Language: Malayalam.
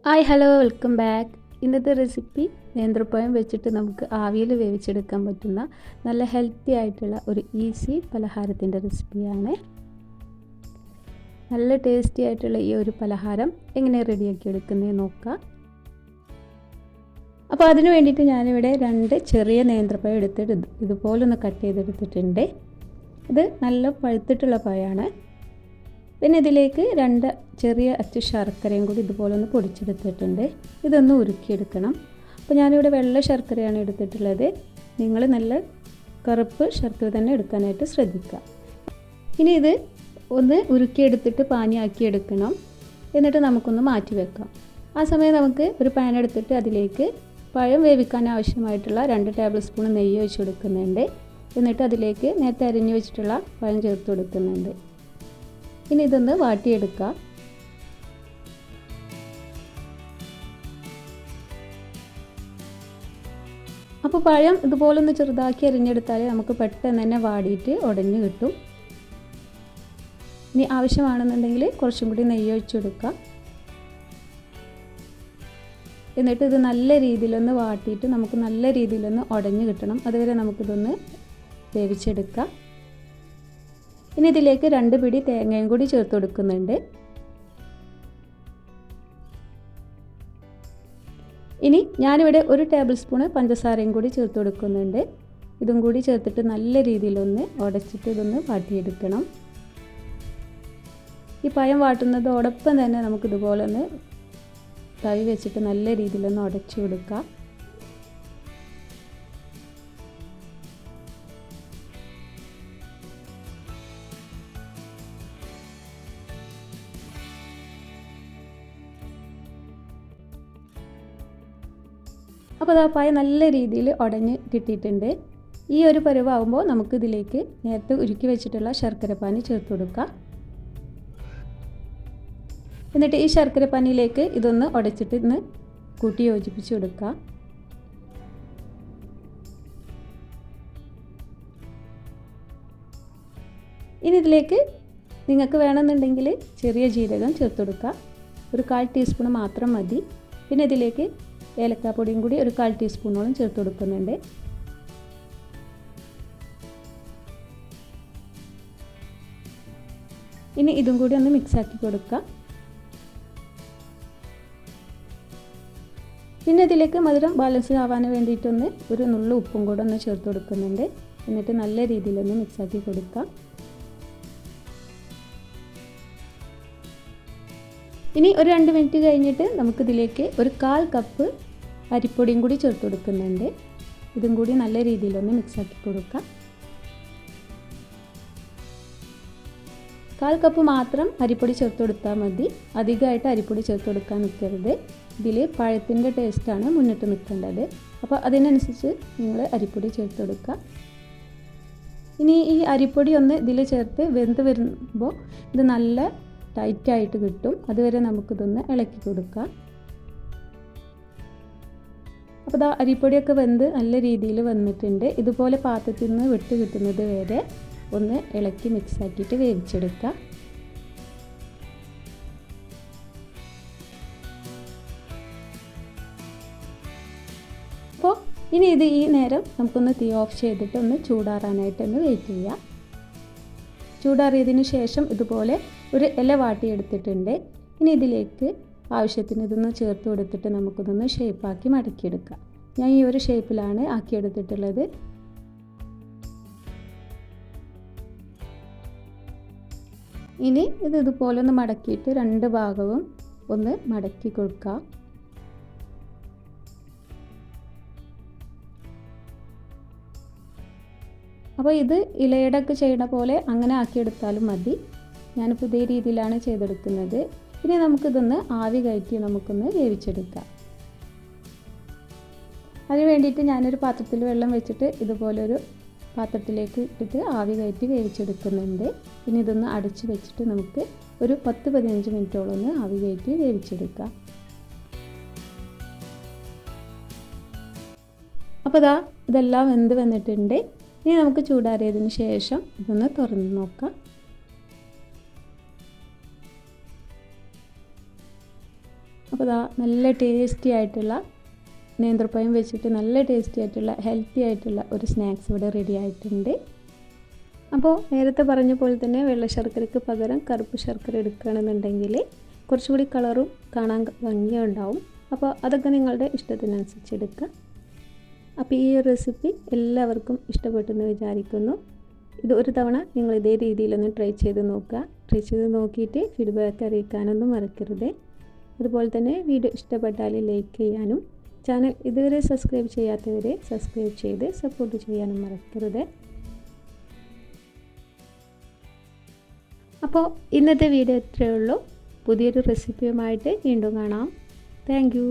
Hi hello welcome back. ഇന്നത്തെ റെസിപ്പി നേന്ത്രപ്പഴം വെച്ചിട്ട് നമുക്ക് ആവിയിൽ വേവിച്ചെടുക്കാൻ പറ്റുന്ന നല്ല ഹെൽത്തി ആയിട്ടുള്ള ഒരു ഈസി പലഹാരത്തിൻ്റെ റെസിപ്പിയാണ്. നല്ല ടേസ്റ്റി ആയിട്ടുള്ള ഈ ഒരു പലഹാരം എങ്ങനെ റെഡിയാക്കി എടുക്കുന്നത് നോക്കാം. അപ്പോൾ അതിന് വേണ്ടിയിട്ട് ഞാനിവിടെ 2 ചെറിയ നേന്ത്രപ്പഴം എടുത്തിട്ട് ഇതുപോലൊന്ന് കട്ട് ചെയ്തെടുത്തിട്ടുണ്ട്. ഇത് നല്ല പഴുത്തിട്ടുള്ള പഴമാണ്. പിന്നെ ഇതിലേക്ക് 2 ചെറിയ അച്ചു ശർക്കരയും കൂടി ഇതുപോലെ ഒന്ന് പൊടിച്ചെടുത്തിട്ടുണ്ട്. ഇതൊന്ന് ഉരുക്കിയെടുക്കണം. അപ്പോൾ ഞാനിവിടെ വെള്ള ശർക്കരയാണ് എടുത്തിട്ടുള്ളത്. നിങ്ങൾ നല്ല കറുപ്പ് ശർക്കര തന്നെ എടുക്കാനായിട്ട് ശ്രദ്ധിക്കുക. ഇനി ഇത് ഒന്ന് ഉരുക്കിയെടുത്തിട്ട് പാനിയാക്കി എടുക്കണം. എന്നിട്ട് നമുക്കൊന്ന് മാറ്റി വെക്കാം. ആ സമയം നമുക്ക് ഒരു പാൻ എടുത്തിട്ട് അതിലേക്ക് പഴം വേവിക്കാൻ ആവശ്യമായിട്ടുള്ള 2 ടേബിൾ സ്പൂൺ നെയ്യ് ഒഴിച്ച് കൊടുക്കുന്നുണ്ട്. എന്നിട്ട് അതിലേക്ക് നേരത്തെ അരിഞ്ഞു വെച്ചിട്ടുള്ള പഴം ചേർത്ത് കൊടുക്കുന്നുണ്ട്. ഇനി ഇതൊന്ന് വാട്ടിയെടുക്കുക. അപ്പോൾ പഴം ഇതുപോലൊന്ന് ചെറുതാക്കി അരിഞ്ഞെടുത്താൽ നമുക്ക് പെട്ടെന്ന് തന്നെ വാടിയിട്ട് ഉടഞ്ഞു കിട്ടും. ഇനി ആവശ്യമാണെന്നുണ്ടെങ്കിൽ കുറച്ചും കൂടി നെയ്യ് ഒഴിച്ച് കൊടുക്കുക. എന്നിട്ട് ഇത് നല്ല രീതിയിലൊന്ന് വാട്ടിയിട്ട് നമുക്ക് നല്ല രീതിയിലൊന്ന് ഉടഞ്ഞു കിട്ടണം. അതുവരെ നമുക്കിതൊന്ന് വേവിച്ചെടുക്കാം. ഇനി ഇതിലേക്ക് 2 പിടി തേങ്ങയും കൂടി ചേർത്ത് കൊടുക്കുന്നുണ്ട്. ഇനി ഞാനിവിടെ 1 ടേബിൾ സ്പൂൺ പഞ്ചസാരയും കൂടി ചേർത്ത് കൊടുക്കുന്നുണ്ട്. ഇതും കൂടി ചേർത്തിട്ട് നല്ല രീതിയിലൊന്ന് ഉടച്ചിട്ട് ഇതൊന്ന് വാട്ടിയെടുക്കണം. ഈ പഴം വാട്ടുന്നതോടൊപ്പം തന്നെ നമുക്കിതുപോലെ ഒന്ന് തവി വെച്ചിട്ട് നല്ല രീതിയിലൊന്ന് ഉടച്ചു കൊടുക്കാം. അപ്പോൾ ആ പഴം നല്ല രീതിയിൽ ഉടഞ്ഞ് കിട്ടിയിട്ടുണ്ട്. ഈ ഒരു പരുവാകുമ്പോൾ നമുക്കിതിലേക്ക് നേരത്തെ ഉരുക്കി വെച്ചിട്ടുള്ള ശർക്കരപ്പാനി ചേർത്ത് കൊടുക്കാം. എന്നിട്ട് ഈ ശർക്കരപ്പാനിയിലേക്ക് ഇതൊന്ന് ഉടച്ചിട്ട് ഇന്ന് കൂട്ടി യോജിപ്പിച്ച് കൊടുക്കുക. ഇനി ഇതിലേക്ക് നിങ്ങൾക്ക് വേണമെന്നുണ്ടെങ്കിൽ ചെറിയ ജീരകം ചേർത്ത് കൊടുക്കുക. ഒരു 1/4 ടീസ്പൂൺ മാത്രം മതി. പിന്നെ ഇതിലേക്ക് ഏലക്കാപ്പൊടിയും കൂടി ഒരു 1/4 ടീസ്പൂണോളം ചേർത്ത് കൊടുക്കുന്നുണ്ട്. ഇനി ഇതും കൂടി ഒന്ന് മിക്സാക്കി കൊടുക്കുക. പിന്നെ ഇതിലേക്ക് മധുരം ബാലൻസ് ആവാൻ വേണ്ടിയിട്ടൊന്ന് ഒരു നുള്ളു ഉപ്പും കൂടെ ഒന്ന് ചേർത്ത് കൊടുക്കുന്നുണ്ട്. എന്നിട്ട് നല്ല രീതിയിലൊന്ന് മിക്സാക്കി കൊടുക്കുക. ഇനി ഒരു 2 മിനിറ്റ് കഴിഞ്ഞിട്ട് നമുക്കിതിലേക്ക് ഒരു 1/4 കപ്പ് അരിപ്പൊടിയും കൂടി ചേർത്ത് കൊടുക്കുന്നുണ്ട്. ഇതും കൂടി നല്ല രീതിയിലൊന്ന് മിക്സാക്കി കൊടുക്കാം. 1/4 കപ്പ് മാത്രം അരിപ്പൊടി ചേർത്ത് കൊടുത്താൽ മതി. അധികമായിട്ട് അരിപ്പൊടി ചേർത്ത് കൊടുക്കാൻ നിൽക്കരുത്. ഇതിൽ പഴത്തിൻ്റെ ടേസ്റ്റാണ് മുന്നിട്ട് നിൽക്കേണ്ടത്. അപ്പോൾ അതിനനുസരിച്ച് നിങ്ങൾ അരിപ്പൊടി ചേർത്ത് കൊടുക്കുക. ഇനി ഈ അരിപ്പൊടി ഒന്ന് ഇതിൽ ചേർത്ത് വെന്ത് വരുമ്പോൾ ഇത് നല്ല ടൈറ്റായിട്ട് കിട്ടും. അതുവരെ നമുക്കിതൊന്ന് ഇളക്കി കൊടുക്കാം. അപ്പോൾ ഇതാ അരിപ്പൊടിയൊക്കെ വെന്ത് നല്ല രീതിയിൽ വന്നിട്ടുണ്ട്. ഇതുപോലെ പാത്രത്തിൽ നിന്ന് വിട്ട് കിട്ടുന്നത് വരെ ഒന്ന് ഇളക്കി മിക്സാക്കിയിട്ട് വേവിച്ചെടുക്കുക. അപ്പോൾ ഇനി ഇത് ഈ നേരം നമുക്കൊന്ന് തീ ഓഫ് ചെയ്തിട്ട് ഒന്ന് ചൂടാറാനായിട്ടൊന്ന് വെയിറ്റ് ചെയ്യാം. ചൂടാറിയതിന് ശേഷം ഇതുപോലെ ഒരു ഇല വാട്ടിയെടുത്തിട്ടുണ്ട്. ഇനി ഇതിലേക്ക് ആവശ്യത്തിന് ഇതൊന്ന് ചേർത്ത് കൊടുത്തിട്ട് നമുക്കിതൊന്ന് ഷേപ്പാക്കി മടക്കിയെടുക്കാം. ഞാൻ ഈ ഒരു ഷേപ്പിലാണ് ആക്കിയെടുത്തിട്ടുള്ളത്. ഇനി ഇത് ഇതുപോലെ ഒന്ന് മടക്കിയിട്ട് 2 ഭാഗവും ഒന്ന് മടക്കി കൊടുക്കാം. അപ്പോൾ ഇത് ഇലയുടെയൊക്കെ ചെയ്യണ പോലെ അങ്ങനെ ആക്കിയെടുത്താലും മതി. ഞാനിപ്പോൾ ഇതേ രീതിയിലാണ് ചെയ്തെടുക്കുന്നത്. ഇനി നമുക്കിതൊന്ന് ആവി കയറ്റി നമുക്കൊന്ന് വേവിച്ചെടുക്കാം. അതിന് വേണ്ടിയിട്ട് ഞാനൊരു പാത്രത്തിൽ വെള്ളം വെച്ചിട്ട് ഇതുപോലൊരു പാത്രത്തിലേക്ക് ഇട്ടിട്ട് ആവി കയറ്റി വേവിച്ചെടുക്കുന്നുണ്ട്. ഇനി ഇതൊന്ന് അടച്ച് വെച്ചിട്ട് നമുക്ക് ഒരു 10-15 മിനിറ്റോളം ഒന്ന് ആവി കയറ്റി വേവിച്ചെടുക്കാം. അപ്പോൾ ഇതെല്ലാം വെന്ത് വന്നിട്ടുണ്ട്. ഇനി നമുക്ക് ചൂടാറിയതിന് ശേഷം ഇതൊന്ന് തുറന്ന് നോക്കാം. അപ്പോൾ അപ്പോൾ നല്ല ടേസ്റ്റി ആയിട്ടുള്ള നേന്ത്രപ്പഴം വെച്ചിട്ട് നല്ല ടേസ്റ്റി ആയിട്ടുള്ള ഹെൽത്തി ആയിട്ടുള്ള ഒരു സ്നാക്സ് ഇവിടെ റെഡി ആയിട്ടുണ്ട്. അപ്പോൾ നേരത്തെ പറഞ്ഞ പോലെ തന്നെ വെള്ള ശർക്കരയ്ക്ക് പകരം കറുപ്പ് ശർക്കര എടുക്കുകയാണെന്നുണ്ടെങ്കിൽ കുറച്ചുകൂടി കളറും കാണാൻ ഭംഗിയുണ്ടാവും. അപ്പോൾ അതൊക്കെ നിങ്ങളുടെ ഇഷ്ടത്തിനനുസരിച്ച് എടുക്കുക. അപ്പോൾ ഈ ഒരു റെസിപ്പി എല്ലാവർക്കും ഇഷ്ടപ്പെട്ടെന്ന് വിചാരിക്കുന്നു. ഇത് ഒരു തവണ നിങ്ങൾ ഇതേ രീതിയിലൊന്ന് ട്രൈ ചെയ്ത് നോക്കുക. ട്രൈ ചെയ്ത് നോക്കിയിട്ട് ഫീഡ്ബാക്ക് അറിയിക്കാനൊന്നും മറക്കരുത്. അതുപോലെ തന്നെ വീഡിയോ ഇഷ്ടപ്പെട്ടാൽ ലൈക്ക് ചെയ്യാനും ചാനൽ ഇതുവരെ സബ്സ്ക്രൈബ് ചെയ്യാത്തവരെ സബ്സ്ക്രൈബ് ചെയ്ത് സപ്പോർട്ട് ചെയ്യാനും മറക്കരുത്. അപ്പോൾ ഇന്നത്തെ വീഡിയോ ഇത്രയേ ഉള്ളൂ. പുതിയൊരു റെസിപ്പിയുമായിട്ട് വീണ്ടും കാണാം. Thank you.